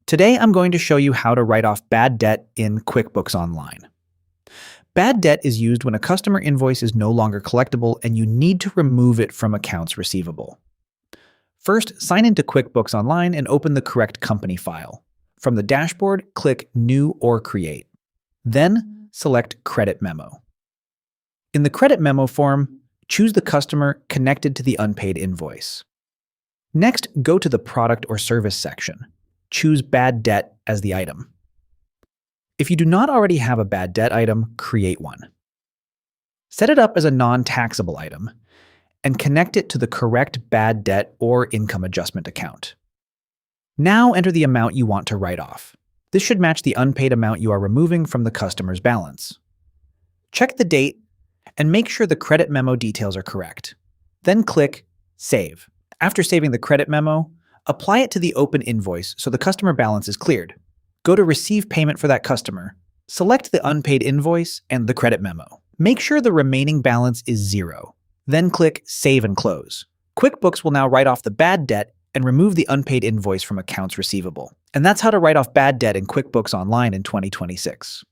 Today, I'm going to show you how to write off bad debt in QuickBooks Online. Bad debt is used when a customer invoice is no longer collectible and you need to remove it from accounts receivable. First, sign into QuickBooks Online and open the correct company file. From the dashboard, click New or Create. Then, select Credit Memo. In the Credit Memo form, choose the customer connected to the unpaid invoice. Next, go to the Product or Service section. Choose Bad Debt as the item. If you do not already have a bad debt item, create one. Set it up as a non-taxable item and connect it to the correct bad debt or income adjustment account. Now enter the amount you want to write off. This should match the unpaid amount you are removing from the customer's balance. Check the date and make sure the credit memo details are correct. Then click Save. After saving the credit memo, apply it to the open invoice so the customer balance is cleared. Go to Receive Payment for that customer. Select the unpaid invoice and the credit memo. Make sure the remaining balance is 0. Then click Save and Close. QuickBooks will now write off the bad debt and remove the unpaid invoice from accounts receivable. And that's how to write off bad debt in QuickBooks Online in 2026.